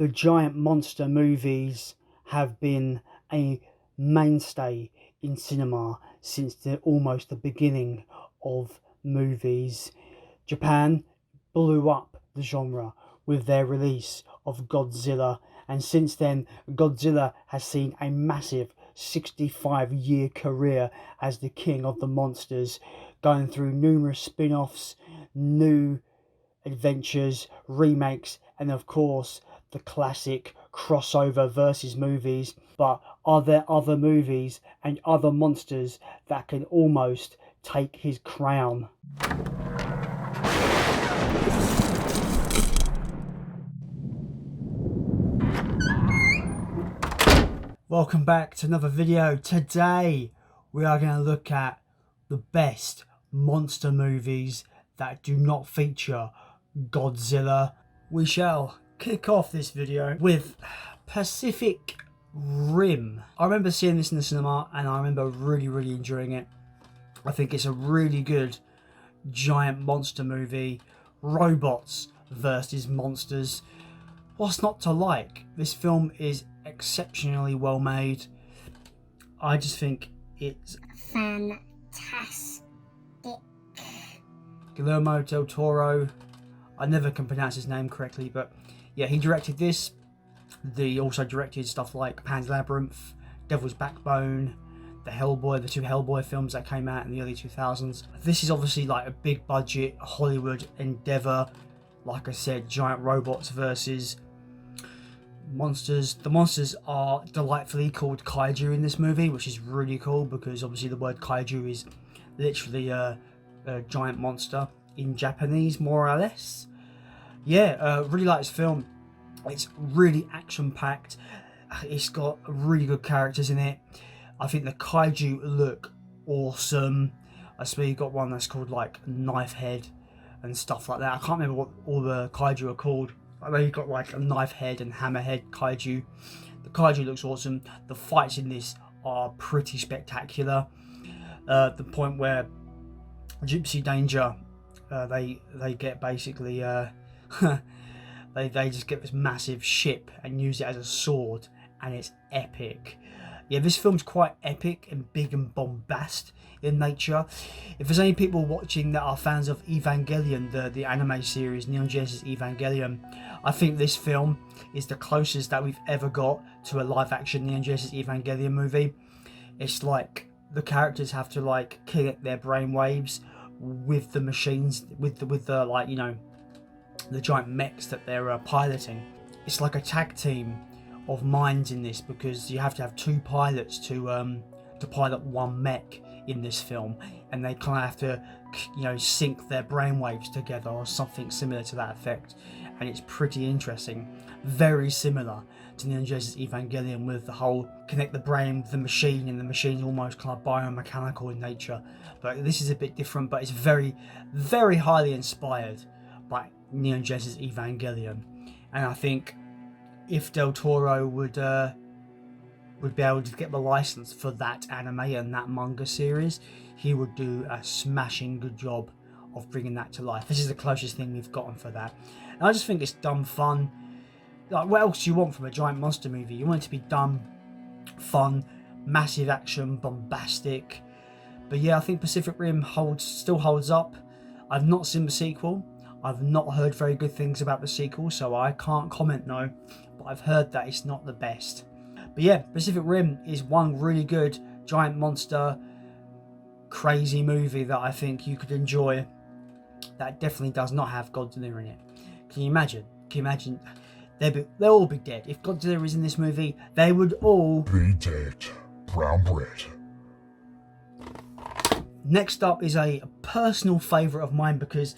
The giant monster movies have been a mainstay in cinema since almost the beginning of movies. Japan blew up the genre with their release of Godzilla, and since then Godzilla has seen a massive 65-year career as the king of the monsters, going through numerous spin-offs, new adventures, remakes, and of course the classic crossover versus movies. But are there other movies and other monsters that can almost take his crown? Welcome back to another video. Today we are going to look at the best monster movies that do not feature Godzilla. We shall kick off this video with Pacific Rim. I remember seeing this in the cinema and I remember really enjoying it. I think it's a really good giant monster movie. Robots versus monsters. What's not to like? This film is exceptionally well made. I just think it's fantastic. Guillermo del Toro, I never can pronounce his name correctly, but yeah, he directed this. He also directed stuff like Pan's Labyrinth, Devil's Backbone, the two Hellboy films that came out in the early 2000s. This is obviously like a big budget Hollywood endeavor. Like I said, giant robots versus monsters. The monsters are delightfully called kaiju in this movie, which is really cool because obviously the word kaiju is literally a giant monster in Japanese, more or less. Yeah, really like this film. It's really action packed. It's got really good characters in it. I think the kaiju look awesome. I swear you got one that's called like Knife Head and stuff like that. I can't remember what all the kaiju are called. I know you've got like a Knife Head and Hammerhead kaiju. The kaiju looks awesome. The fights in this are pretty spectacular. The point where Gypsy Danger, they get basically they just get this massive ship and use it as a sword, and it's epic. Yeah, this film's quite epic and big and bombast in nature. If there's any people watching that are fans of Evangelion, the anime series, Neon Genesis Evangelion, I think this film is the closest that we've ever got to a live-action Neon Genesis Evangelion movie. It's like the characters have to like connect their brainwaves with the machines, with the like, you know, the giant mechs that they're piloting. It's like a tag team of minds in this, because you have to have two pilots to pilot one mech in this film, and they kind of have to, you know, sync their brainwaves together or something similar to that effect. And it's pretty interesting, very similar to Neon Genesis Evangelion, with the whole connect the brain with the machine, and the machine's almost kind of biomechanical in nature. But this is a bit different, but it's very highly inspired by Neon Genesis Evangelion. And I think if Del Toro would be able to get the license for that anime and that manga series, he would do a smashing good job of bringing that to life. This is the closest thing we've gotten for that. And I just think it's dumb fun. Like, what else do you want from a giant monster movie? You want it to be dumb, fun, massive action, bombastic. But yeah, I think Pacific Rim still holds up. I've not seen the sequel. I've not heard very good things about the sequel, so I can't comment now. But I've heard that it's not the best. But yeah, Pacific Rim is one really good giant monster crazy movie that I think you could enjoy, that definitely does not have Godzilla in it. Can you imagine? They'll all be dead. If Godzilla is in this movie, they would all be dead. Brown bread. Next up is a personal favourite of mine, because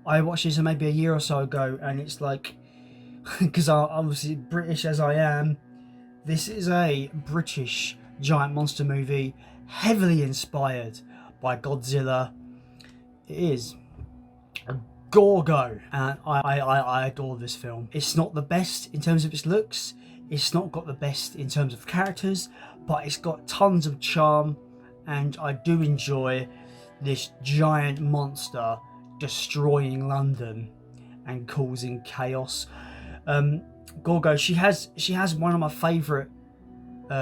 I watched this maybe a year or so ago, and it's like, because I'm obviously British as I am, this is a British giant monster movie heavily inspired by Godzilla. It is Gorgo, and I adore this film. It's not the best in terms of its looks, it's not got the best in terms of characters, but it's got tons of charm, and I do enjoy this giant monster destroying London and causing chaos. Gorgo, she has one of my favourite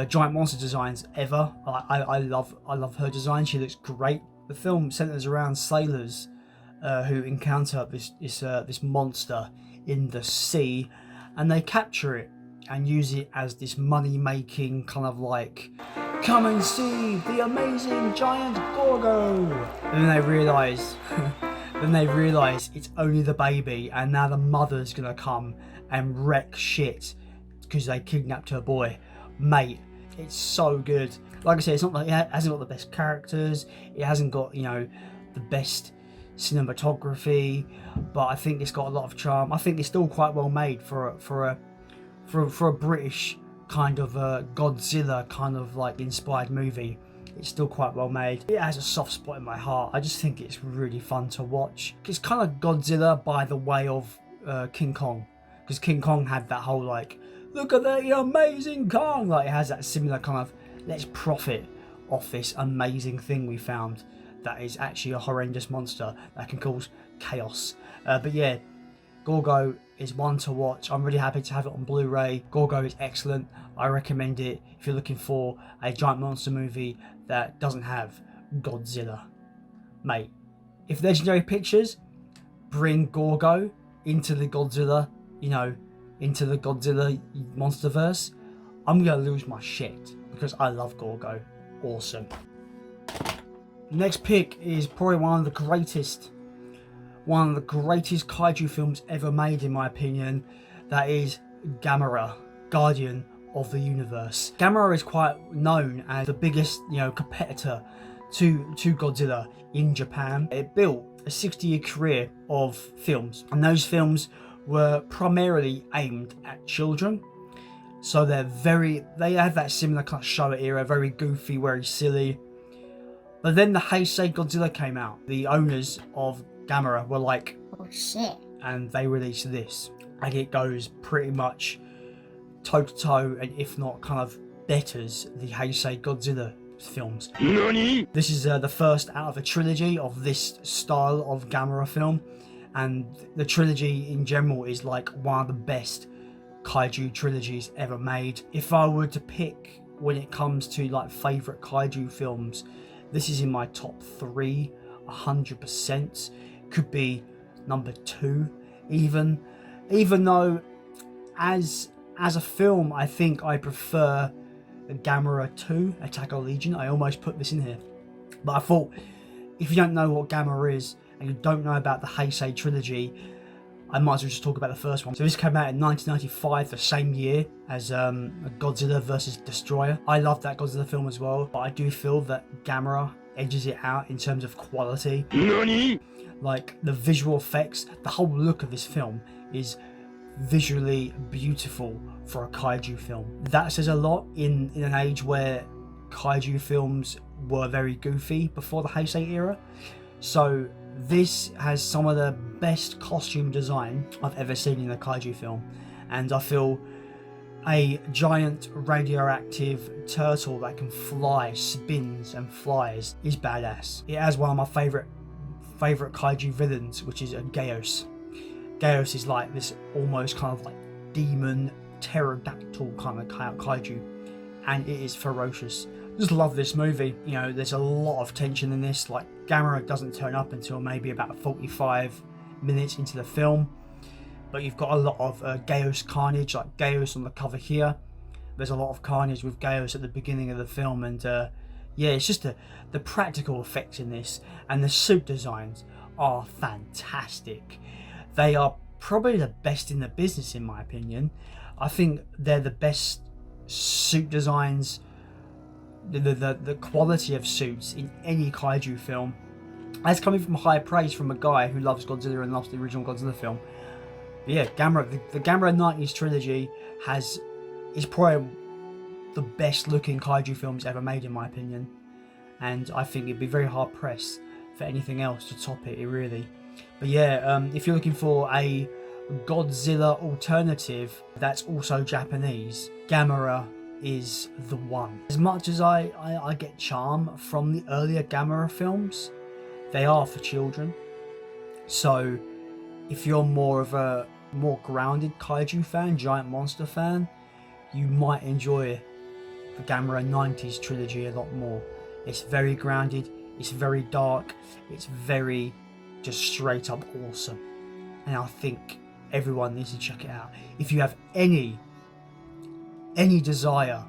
giant monster designs ever. I love her design. She looks great. The film centers around sailors who encounter this monster in the sea, and they capture it and use it as this money making kind of like, come and see the amazing giant Gorgo. And then they realise it's only the baby, and now the mother's gonna come and wreck shit because they kidnapped her boy. Mate, it's so good. Like I said, it's not like it hasn't got the best characters, it hasn't got, you know, the best cinematography, but I think it's got a lot of charm. I think it's still quite well made for a British kind of Godzilla kind of like inspired movie. It's still quite well made. It has a soft spot in my heart. I just think it's really fun to watch. It's kind of Godzilla by the way of King Kong, because King Kong had that whole like, look at the amazing Kong. Like it has that similar kind of, let's profit off this amazing thing we found that is actually a horrendous monster that can cause chaos. But yeah, Gorgo is one to watch. I'm really happy to have it on Blu-ray. Gorgo is excellent. I recommend it if you're looking for a giant monster movie that doesn't have Godzilla. Mate, if Legendary Pictures bring Gorgo into the Godzilla, into the Godzilla monsterverse, I'm gonna lose my shit because I love Gorgo. Awesome. Next pick is probably one of the greatest kaiju films ever made, in my opinion. That is Gamara, Guardian of the Universe. Gamera is quite known as the biggest, competitor to Godzilla in Japan. It built a 60-year career of films, and those films were primarily aimed at children. So they have that similar kind of Showa era, very goofy, very silly. But then the Heisei Godzilla came out. The owners of Gamera were like, oh shit. And they released this. And it goes pretty much toe to toe, and if not kind of betters the Heisei Godzilla films. Nani? This is the first out of a trilogy of this style of Gamera film. And the trilogy in general is like one of the best kaiju trilogies ever made. If I were to pick when it comes to like favourite kaiju films, this is in my top 3, 100%. Could be number 2 even though as a film I think I prefer Gamera 2, Attack on Legion. I almost put this in here, but I thought if you don't know what Gamera is and you don't know about the Heisei trilogy, I might as well just talk about the first one. So this came out in 1995, the same year as Godzilla vs. Destroyer. I love that Godzilla film as well, but I do feel that Gamera edges it out in terms of quality. Nani? Like the visual effects, the whole look of this film is visually beautiful for a kaiju film. That says a lot in an age where kaiju films were very goofy before the Heisei era. So this has some of the best costume design I've ever seen in a kaiju film, and I feel a giant radioactive turtle that can fly, spins and flies is badass. It has one of my favourite kaiju villains, which is a Geos. Geos is like this almost kind of like demon pterodactyl kind of kaiju, and it is ferocious. Just love this movie. There's a lot of tension in this. Like Gamera doesn't turn up until maybe about 45 minutes into the film, but you've got a lot of Geos carnage, like Geos on the cover here. There's a lot of carnage with Geos at the beginning of the film, and it's just the practical effects in this, and the suit designs are fantastic. They are probably the best in the business, in my opinion. I think they're the best suit designs, the quality of suits in any kaiju film. That's coming from high praise from a guy who loves Godzilla and loves the original Godzilla film. But yeah, the Gamera 90s trilogy is probably the best looking kaiju films ever made, in my opinion, and I think it'd be very hard pressed for anything else to top it, really. But yeah, if you're looking for a Godzilla alternative that's also Japanese, Gamera is the one. As much as I get charm from the earlier Gamera films, they are for children. So if you're more of a more grounded kaiju fan, giant monster fan, you might enjoy the Gamera 90s trilogy a lot more. It's very grounded, it's very dark, it's very just straight up awesome. And I think everyone needs to check it out. If you have any desire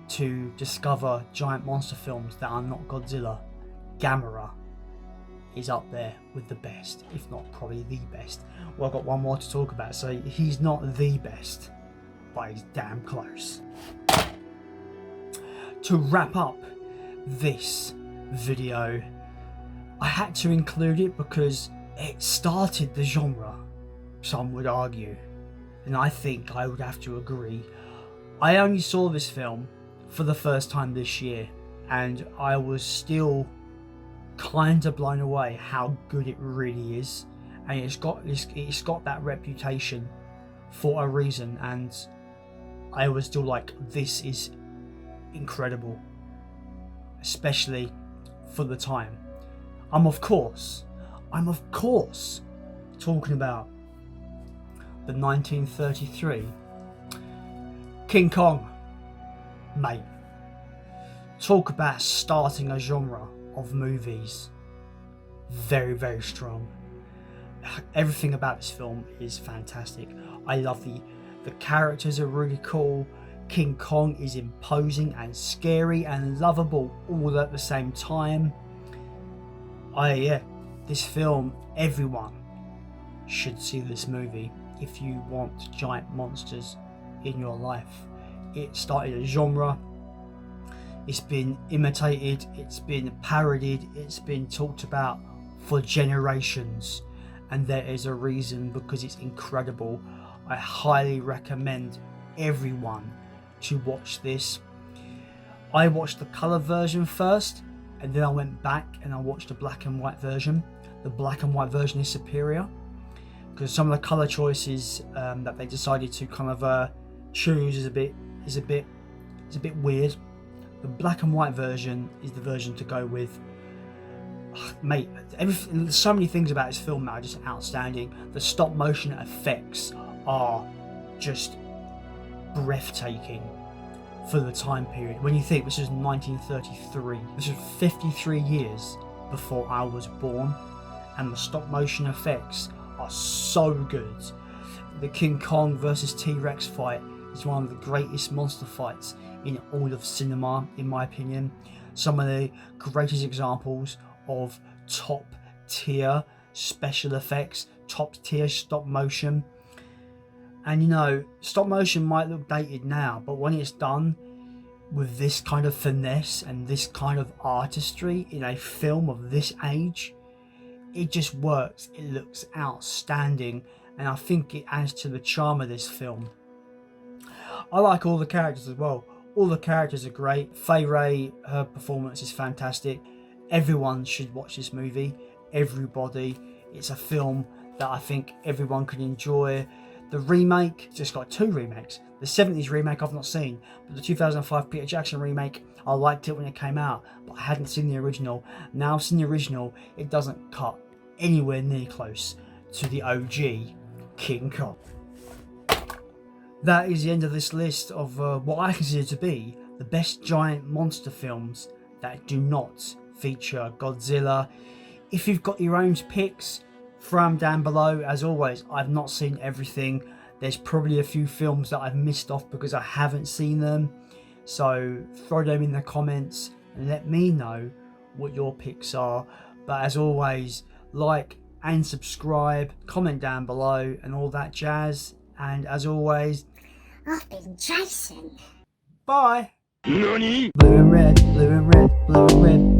to discover giant monster films that are not Godzilla, Gamera is up there with the best, if not probably the best. Well, I've got one more to talk about, so he's not the best, but he's damn close. To wrap up this video, I had to include it because it started the genre, some would argue, and I think I would have to agree. I only saw this film for the first time this year, and I was still kind of blown away how good it really is, and it's got that reputation for a reason, and I was still like, this is incredible, especially for the time. I'm of course talking about the 1933 King Kong. Mate, talk about starting a genre of movies. Very, very strong. Everything about this film is fantastic. I love the characters are really cool. King Kong is imposing and scary and lovable all at the same time. This film, everyone should see this movie if you want giant monsters in your life. It started a genre. It's been imitated, it's been parodied, it's been talked about for generations, and there is a reason, because it's incredible. I highly recommend everyone to watch this. I watched the colour version first, and then I went back and I watched the black and white version. The black and white version is superior because some of the colour choices that they decided to kind of choose is a bit weird. The black and white version is the version to go with. Mate, so many things about this film are just outstanding. The stop motion effects are just breathtaking for the time period. When you think this is 1933, this is 53 years before I was born, and the stop motion effects are so good. The King Kong versus T-Rex fight is one of the greatest monster fights in all of cinema, in my opinion. Some of the greatest examples of top tier special effects, top tier stop motion. And you know, stop motion might look dated now, but when it's done with this kind of finesse and this kind of artistry in a film of this age, it just works. It looks outstanding, and I think it adds to the charm of this film. I like all the characters as well. All the characters are great. Fay Wray, her performance is fantastic. Everyone should watch this movie. Everybody. It's a film that I think everyone can enjoy. The remake, just got 2 remakes. The 70s remake I've not seen, but the 2005 Peter Jackson remake, I liked it when it came out, but I hadn't seen the original. Now I've seen the original, it doesn't cut anywhere near close to the OG King Kong. That is the end of this list of what I consider to be the best giant monster films that do not feature Godzilla. If you've got your own picks, throw them down below. As always, I've not seen everything. There's probably a few films that I've missed off because I haven't seen them. So throw them in the comments and let me know what your picks are. But as always, like and subscribe, comment down below and all that jazz. And as always, I've been Jason. bye. Nani? Blue and red, blue and red, blue and red.